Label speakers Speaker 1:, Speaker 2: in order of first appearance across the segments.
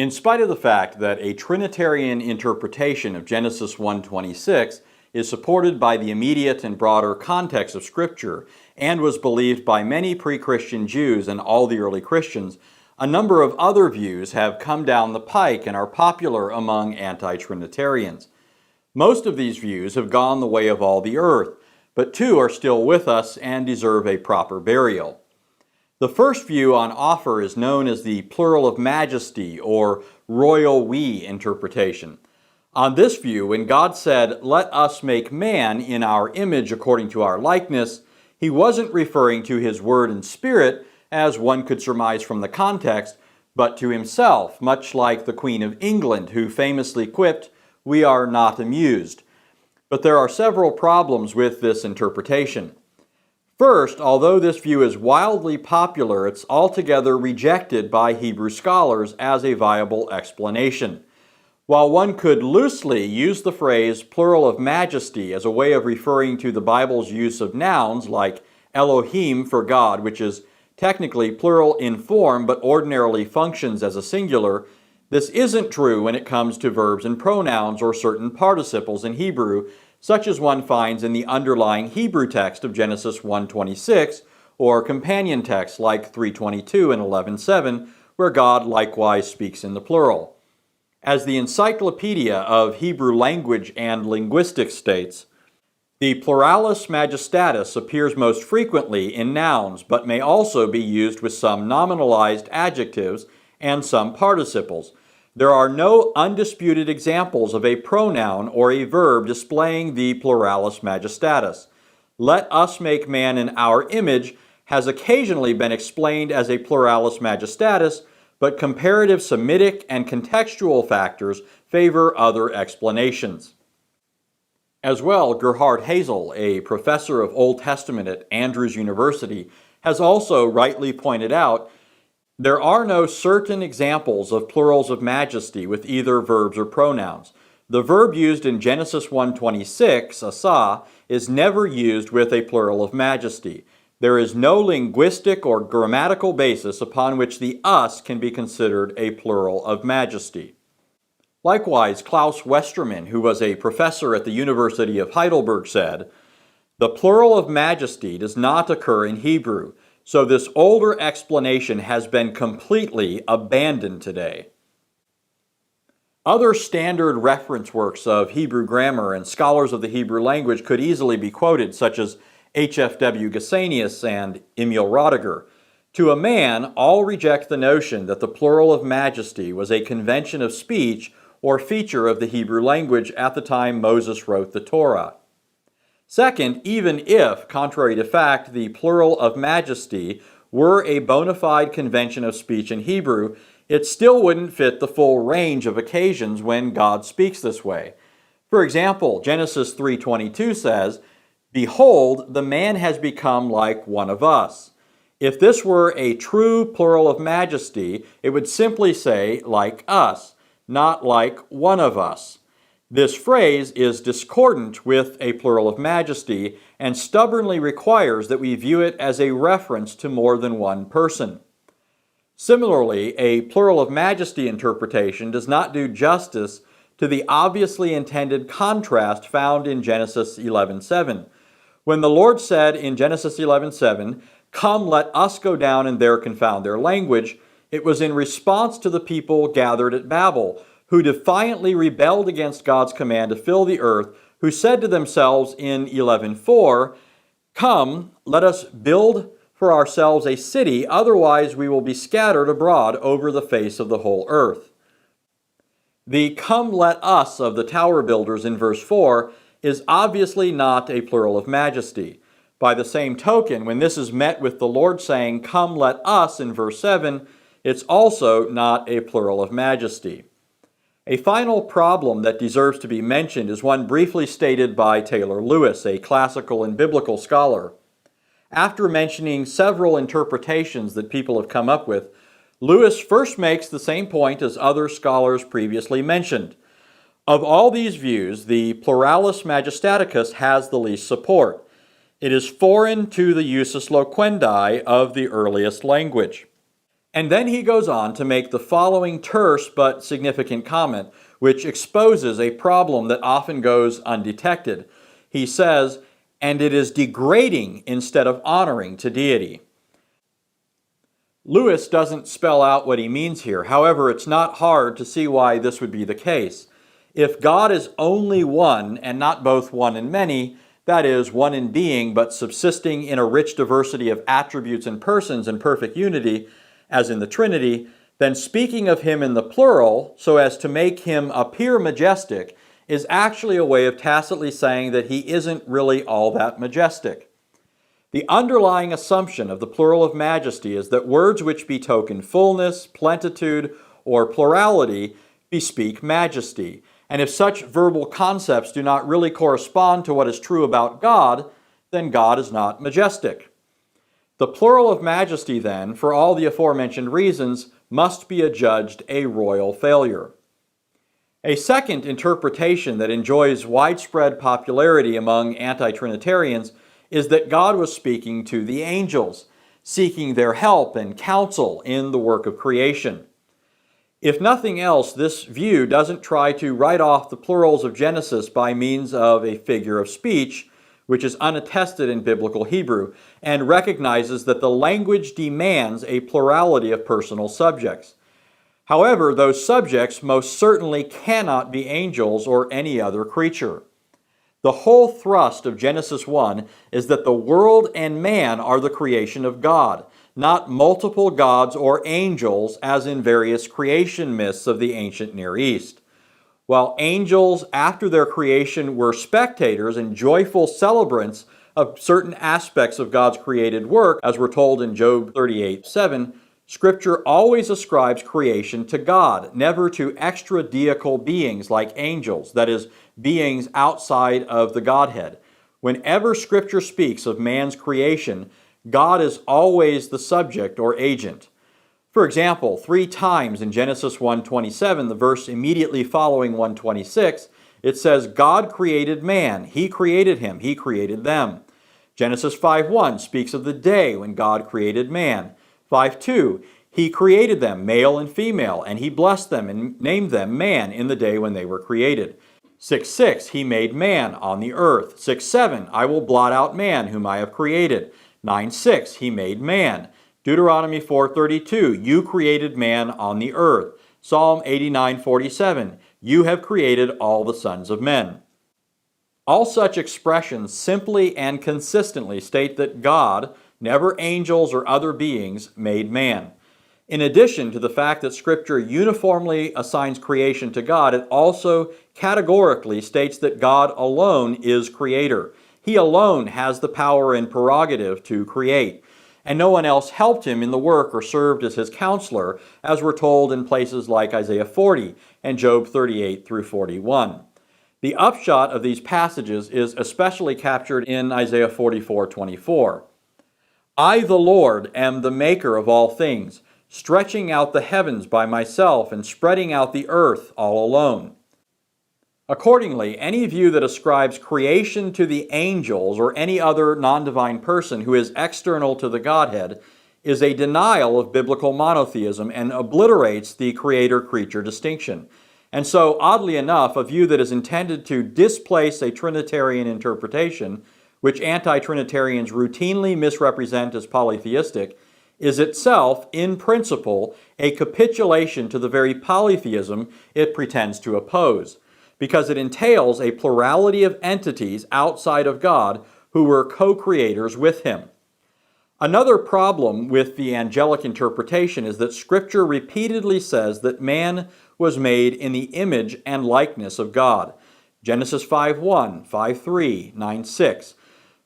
Speaker 1: In spite of the fact that a Trinitarian interpretation of Genesis 1:26 is supported by the immediate and broader context of Scripture and was believed by many pre-Christian Jews and all the early Christians, a number of other views have come down the pike and are popular among anti-Trinitarians. Most of these views have gone the way of all the earth, but two are still with us and deserve a proper burial. The first view on offer is known as the plural of majesty or royal we interpretation. On this view, when God said, "Let us make man in our image according to our likeness," he wasn't referring to his word and spirit, as one could surmise from the context, but to himself, much like the Queen of England, who famously quipped, "We are not amused." But there are several problems with this interpretation. First, although this view is wildly popular, it's altogether rejected by Hebrew scholars as a viable explanation. While one could loosely use the phrase plural of majesty as a way of referring to the Bible's use of nouns like Elohim for God, which is technically plural in form but ordinarily functions as a singular, this isn't true when it comes to verbs and pronouns or certain participles in Hebrew, such as one finds in the underlying Hebrew text of Genesis 1:26 or companion texts like 3:22 and 11:7, where God likewise speaks in the plural. As the Encyclopedia of Hebrew Language and Linguistics states, the pluralis majestatis appears most frequently in nouns, but may also be used with some nominalized adjectives and some participles. There are no undisputed examples of a pronoun or a verb displaying the pluralis majestatis. "Let us make man in our image" has occasionally been explained as a pluralis majestatis, but comparative Semitic and contextual factors favor other explanations. As well, Gerhard Hazel, a professor of Old Testament at Andrews University, has also rightly pointed out there are no certain examples of plurals of majesty with either verbs or pronouns. The verb used in Genesis 1:26, asa, is never used with a plural of majesty. There is no linguistic or grammatical basis upon which the us can be considered a plural of majesty. Likewise, Klaus Westermann, who was a professor at the University of Heidelberg, said, "The plural of majesty does not occur in Hebrew, so this older explanation has been completely abandoned today." Other standard reference works of Hebrew grammar and scholars of the Hebrew language could easily be quoted, such as H.F.W. Gesenius and Emil Rodiger. To a man, all reject the notion that the plural of majesty was a convention of speech or feature of the Hebrew language at the time Moses wrote the Torah. Second, even if, contrary to fact, the plural of majesty were a bona fide convention of speech in Hebrew, it still wouldn't fit the full range of occasions when God speaks this way. For example, Genesis 3:22 says, "Behold, the man has become like one of us." If this were a true plural of majesty, it would simply say, "like us," not "like one of us." This phrase is discordant with a plural of majesty and stubbornly requires that we view it as a reference to more than one person. Similarly, a plural of majesty interpretation does not do justice to the obviously intended contrast found in Genesis 11:7. When the Lord said in Genesis 11:7, "Come, let us go down and there confound their language," it was in response to the people gathered at Babel, who defiantly rebelled against God's command to fill the earth, who said to themselves in 11:4, "Come, let us build for ourselves a city, otherwise we will be scattered abroad over the face of the whole earth." The "come, let us" of the tower builders in verse 4 is obviously not a plural of majesty. By the same token, when this is met with the Lord saying, "Come, let us" in verse 7, it's also not a plural of majesty. A final problem that deserves to be mentioned is one briefly stated by Taylor Lewis, a classical and biblical scholar. After mentioning several interpretations that people have come up with, Lewis first makes the same point as other scholars previously mentioned. Of all these views, the pluralis majestaticus has the least support. It is foreign to the usus loquendi of the earliest language. And then he goes on to make the following terse but significant comment, which exposes a problem that often goes undetected. He says, "And it is degrading instead of honoring to deity." Lewis doesn't spell out what he means here. However, it's not hard to see why this would be the case. If God is only one and not both one and many, that is, one in being but subsisting in a rich diversity of attributes and persons in perfect unity, as in the Trinity, then speaking of him in the plural, so as to make him appear majestic, is actually a way of tacitly saying that he isn't really all that majestic. The underlying assumption of the plural of majesty is that words which betoken fullness, plenitude, or plurality bespeak majesty. And if such verbal concepts do not really correspond to what is true about God, then God is not majestic. The plural of majesty, then, for all the aforementioned reasons, must be adjudged a royal failure. A second interpretation that enjoys widespread popularity among anti-Trinitarians is that God was speaking to the angels, seeking their help and counsel in the work of creation. If nothing else, this view doesn't try to write off the plurals of Genesis by means of a figure of speech, which is unattested in biblical Hebrew, and recognizes that the language demands a plurality of personal subjects. However, those subjects most certainly cannot be angels or any other creature. The whole thrust of Genesis 1 is that the world and man are the creation of God, not multiple gods or angels as in various creation myths of the ancient Near East. While angels, after their creation, were spectators and joyful celebrants of certain aspects of God's created work, as we're told in Job 38:7, Scripture always ascribes creation to God, never to extra-deical beings like angels, that is, beings outside of the Godhead. Whenever Scripture speaks of man's creation, God is always the subject or agent. For example, 3 times in Genesis 1:27, the verse immediately following 1:26, it says, God created man, he created him, he created them. Genesis 5:1 speaks of the day when God created man. 5:2, he created them, male and female, and he blessed them and named them man in the day when they were created. 6:6, he made man on the earth. 6:7, I will blot out man whom I have created. 9:6, he made man. Deuteronomy 4:32, you created man on the earth. Psalm 89:47, you have created all the sons of men. All such expressions simply and consistently state that God, never angels or other beings, made man. In addition to the fact that Scripture uniformly assigns creation to God, it also categorically states that God alone is creator. He alone has the power and prerogative to create, and no one else helped him in the work or served as his counselor, as we're told in places like Isaiah 40 and Job 38 through 41. The upshot of these passages is especially captured in Isaiah 44:24. I, the Lord, am the maker of all things, stretching out the heavens by myself and spreading out the earth all alone. Accordingly, any view that ascribes creation to the angels or any other non-divine person who is external to the Godhead is a denial of biblical monotheism and obliterates the creator-creature distinction. And so, oddly enough, a view that is intended to displace a Trinitarian interpretation, which anti-Trinitarians routinely misrepresent as polytheistic, is itself, in principle, a capitulation to the very polytheism it pretends to oppose, because it entails a plurality of entities outside of God who were co-creators with him. Another problem with the angelic interpretation is that Scripture repeatedly says that man was made in the image and likeness of God. Genesis 5:1, 5:3, 9:6.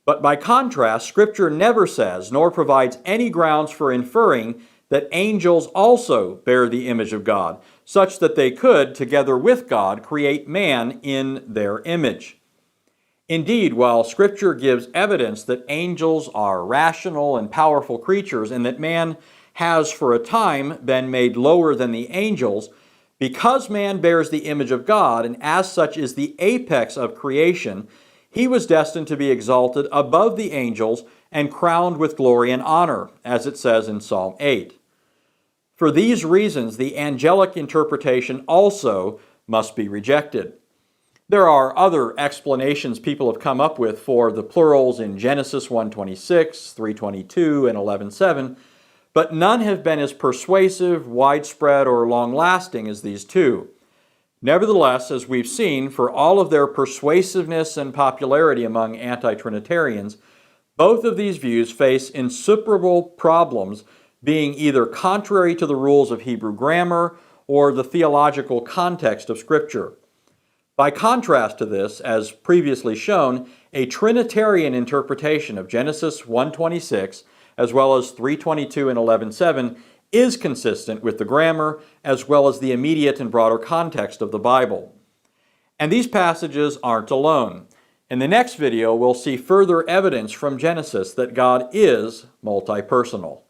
Speaker 1: But by contrast, Scripture never says, nor provides any grounds for inferring, that angels also bear the image of God, such that they could, together with God, create man in their image. Indeed, while Scripture gives evidence that angels are rational and powerful creatures and that man has for a time been made lower than the angels, because man bears the image of God and as such is the apex of creation, he was destined to be exalted above the angels and crowned with glory and honor, as it says in Psalm 8. For these reasons, the angelic interpretation also must be rejected. There are other explanations people have come up with for the plurals in Genesis 1:26, 3:22, and 11:7, but none have been as persuasive, widespread, or long-lasting as these two. Nevertheless, as we've seen, for all of their persuasiveness and popularity among anti-Trinitarians, both of these views face insuperable problems, being either contrary to the rules of Hebrew grammar or the theological context of Scripture. By contrast to this, as previously shown, a Trinitarian interpretation of Genesis 1:26, as well as 3:22 and 11:7, is consistent with the grammar as well as the immediate and broader context of the Bible. And these passages aren't alone. In the next video, we'll see further evidence from Genesis that God is multi-personal.